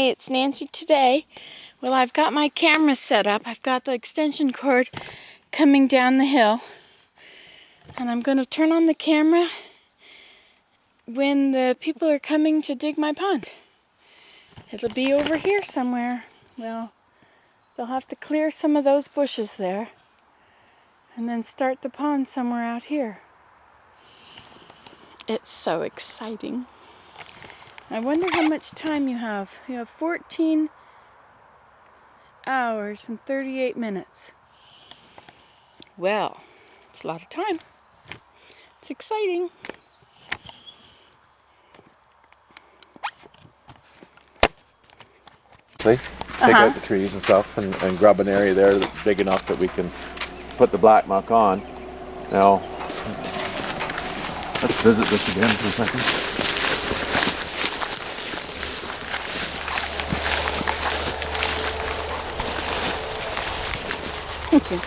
it's Nancy today. Well, I've got my camera set up. I've got the extension cord coming down the hill. And I'm going to turn on the camera when the people are coming to dig my pond. It'll be over here somewhere. Well, they'll have to clear some of those bushes there and then start the pond somewhere out here. It's so exciting. I wonder how much time you have. You have 14 hours and 38 minutes. Well, it's a lot of time. It's exciting. Take out the trees and stuff and grub an area there that's big enough that we can put the black muck on. Now, let's visit this again for a second. Thank you.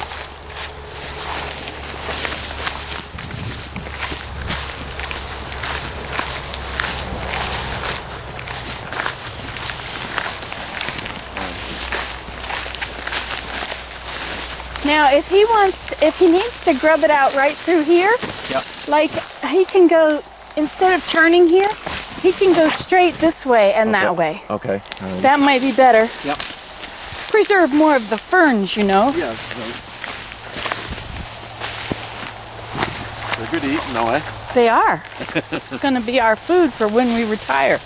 Now, if he needs to grub it out right through here, yep. Like he can go, instead of turning here, he can go straight this way and that way. Okay. That might be better. Yep. Preserve more of the ferns, you know. Yeah. They're good to eat, no way. They are. It's going to be our food for when we retire.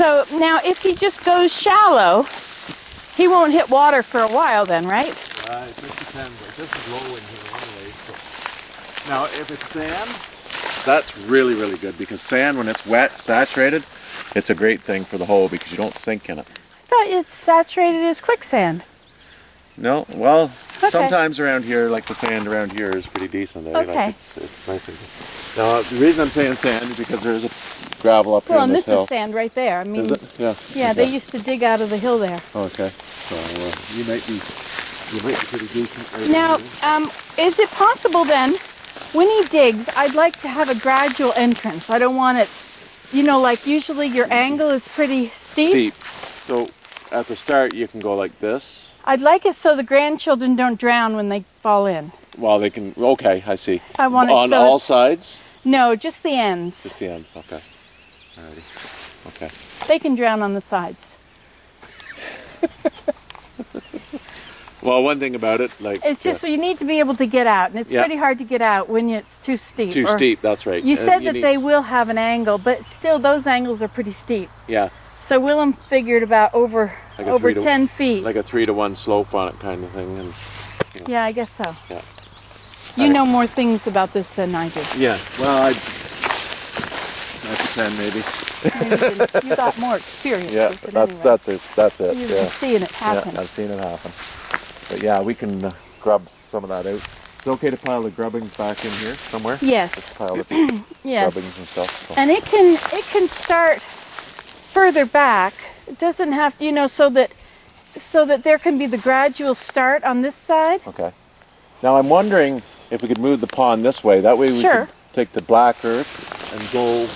So now if he just goes shallow, he won't hit water for a while then, right? It just depends. Like this is low in here anyway. So. Now if it's sand, that's really, really good because sand, when it's wet, saturated, it's a great thing for the hole because you don't sink in it. I thought it's saturated as quicksand. No, well, sometimes around here, like the sand around here is pretty decent. Okay. Like it's nice and good. Now, the reason I'm saying sand is because there's a gravel up here Well, on and this this hill. is sand right there. I mean, Is it? Yeah. Yeah, okay. they used to dig out of the hill there. Okay. So you might be pretty decent. Right Now, is it possible then, when he digs, I'd like to have a gradual entrance. I don't want it, you know, like usually your angle is pretty steep. So at the start, you can go like this. I'd like it so the grandchildren don't drown when they fall in. Well, they can. Okay, I see. I want it on so all sides. No, just the ends. Just the ends. Okay. Alrighty. Okay. They can drown on the sides. Well, one thing about it, like It's just you need to be able to get out, and it's pretty hard to get out when it's too steep. Too steep. That's right. You said that they will have an angle, but still those angles are pretty steep. Yeah. So Willem figured about over 10 feet. Like a 3-to-1 slope on it, kind of thing. And yeah, I guess so. Yeah. You know more things about this than I do. Yeah. Well, I'd 10 maybe. You got more experience. Yeah, with it that's it. That's it. You've yeah. been seeing it happen. Yeah, I've seen it happen. But yeah, we can grub some of that out. It's okay to pile the grubbings back in here somewhere. Yes. Just pile the Yes. grubbings and stuff. So. And it can start further back. It doesn't have to, you know, so that there can be the gradual start on this side. Okay. Now I'm wondering if we could move the pond this way. That way we could take the black earth and go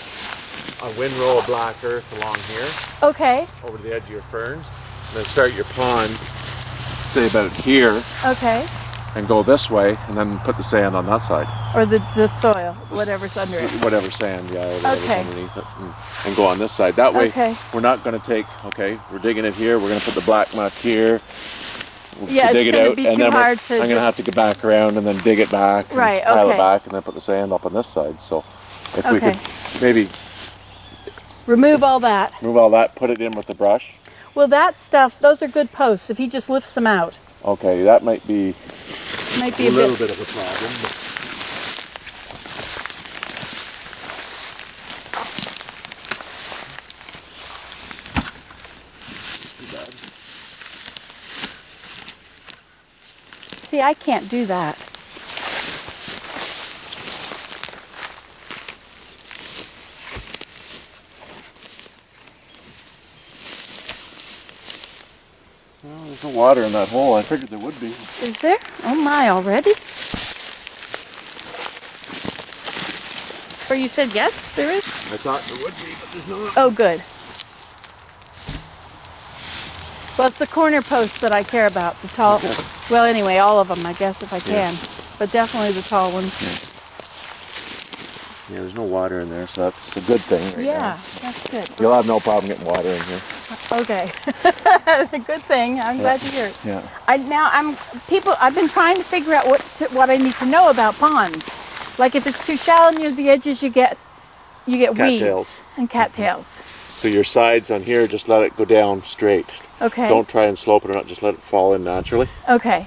a windrow of black earth along here. Okay. Over to the edge of your ferns. And then start your pond, say about here. Okay. And go this way, and then put the sand on that side. Or the soil, whatever's under it. Whatever sand, yeah, whatever's underneath it. And go on this side. That way, we're not going to take, we're digging it here, we're going to put the black muck here to dig it out, and then I'm going to have to get back around and then dig it back, and pile it back, and then put the sand up on this side. So if we could maybe remove all that. Remove all that, put it in with the brush. Well, that stuff, those are good posts, if he just lifts them out. Okay, that might be a little bit of a problem. Too bad. See, I can't do that. Well, there's no water in that hole. I figured there would be. Is there? Oh my, already? Or you said yes, there is? I thought there would be, but there's not. Oh, good. Well, it's the corner posts that I care about. The tall, well, anyway, all of them, I guess, if I can. But definitely the tall ones. Yeah, there's no water in there, so that's a good thing right now. That's good. You'll have no problem getting water in here. Okay. Good thing. I'm glad to hear it. Yeah. I've been trying to figure out what I need to know about ponds. Like if it's too shallow near the edges, you get weeds Cattails. and cattails. So your sides on here, just let it go down straight. Okay. Don't try and slope it or not, just let it fall in naturally. Okay.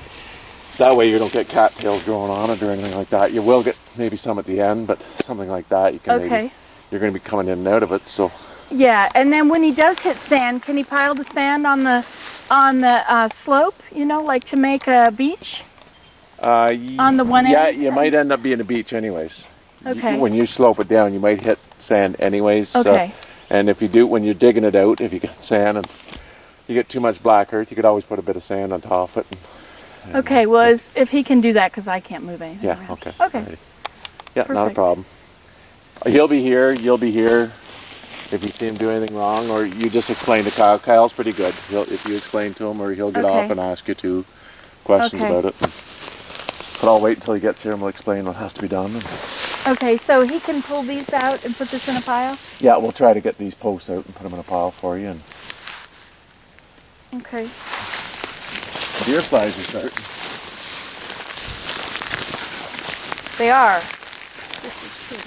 That way you don't get cattails growing on it or anything like that. You will get maybe some at the end, but something like that, you can maybe, you're going to be coming in and out of it, so. Yeah, and then when he does hit sand, can he pile the sand on the slope, you know, like to make a beach? On the one end? Yeah, you might end up being a beach anyways. Okay. When you slope it down, you might hit sand anyways. Okay. So, and if you do, when you're digging it out, if you get sand and you get too much black earth, you could always put a bit of sand on top of it. Okay, well, if he can do that, because I can't move anything around. Okay. Okay. Alrighty. Yeah, Perfect. not a problem. He'll be here, you'll be here. If you see him do anything wrong, or you just explain to Kyle. Kyle's pretty good. If you explain to him, or he'll get off and ask you 2 questions about it. But I'll wait until he gets here and we'll explain what has to be done. Okay, so he can pull these out and put this in a pile? Yeah, we'll try to get these posts out and put them in a pile for you. And okay. deer flies are starting. They are. This is true.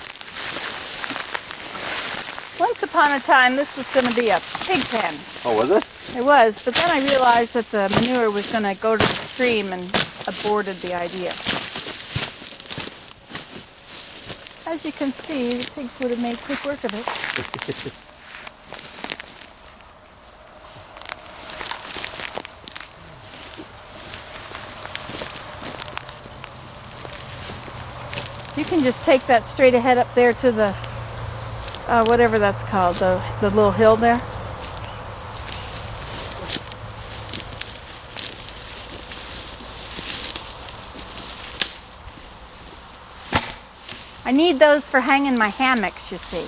Once upon a time, this was going to be a pig pen. Oh, was it? It was, but then I realized that the manure was going to go to the stream and aborted the idea. As you can see, the pigs would have made quick work of it. You can just take that straight ahead up there to the, whatever that's called, the little hill there. I need those for hanging my hammocks, you see.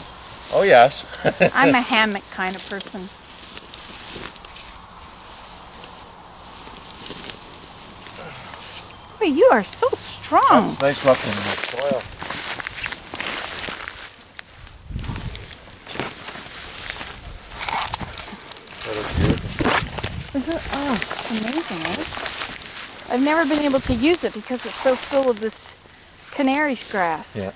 Oh, yes. I'm a hammock kind of person. Boy, you are so strong. It's nice looking soil. That is beautiful. Is it? Oh, it's amazing, right? I've never been able to use it because it's so full of this canary's grass. Yeah.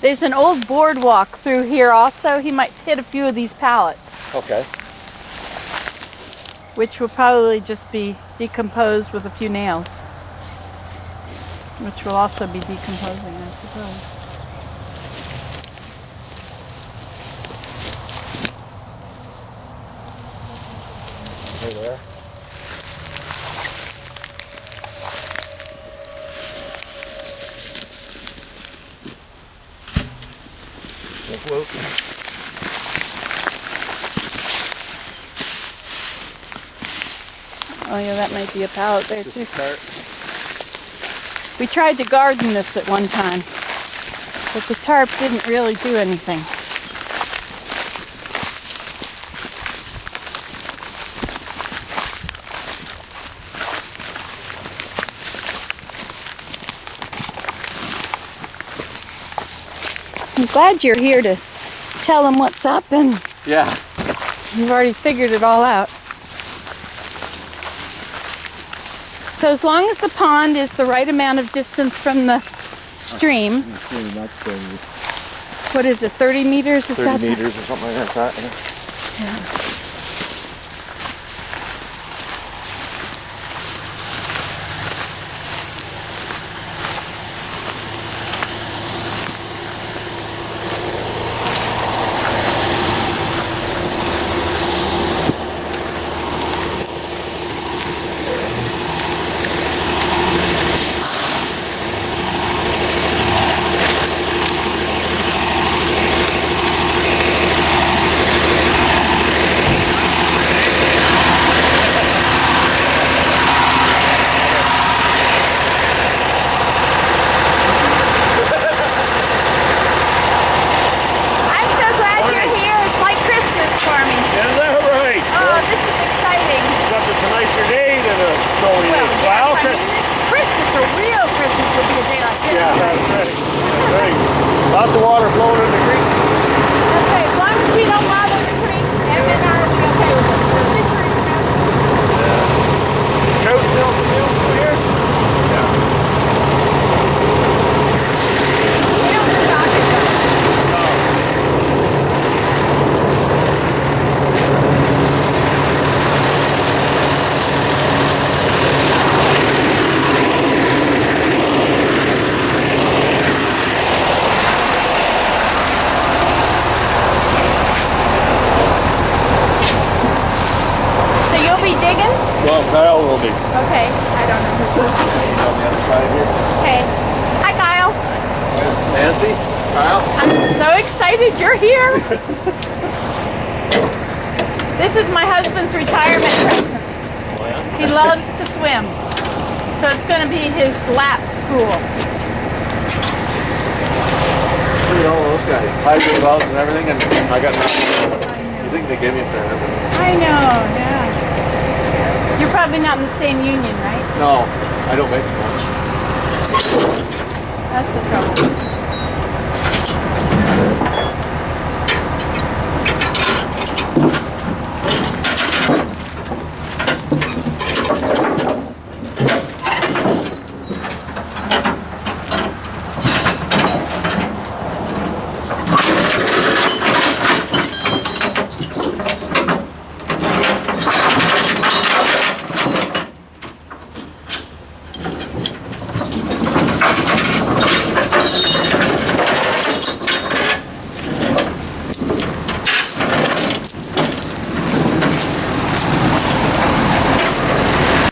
There's an old boardwalk through here also. He might hit a few of these pallets. Okay. Which will probably just be decomposed with a few nails. Which will also be decomposing, I suppose. Hey there. Float. Oh yeah, that might be a pallet there too. We tried to garden this at one time, but the tarp didn't really do anything. I'm glad you're here to tell them what's up, and yeah, you've already figured it all out. So as long as the pond is the right amount of distance from the stream, what is it, 30 meters? 30 meters or something like that. Yeah. Lots of water flowing in the creek. Okay, as long as we don't bother the creek, Evan are okay with it. The fisheries now. Trout still over here? Yeah. We don't stock it though. So you'll be digging? Well, Kyle will be. Okay, I don't know who. On the other side here. Okay. Hi, Kyle. There's Nancy. It's Kyle. I'm so excited you're here. This is my husband's retirement present. Oh, yeah? He loves to swim. So it's going to be his lap school. Look at all those guys. Hydro gloves and everything, and I got nothing. You think they gave me a pair of them? I know, yeah. You're probably not in the same union, right? No, I don't make so much. That's the trouble.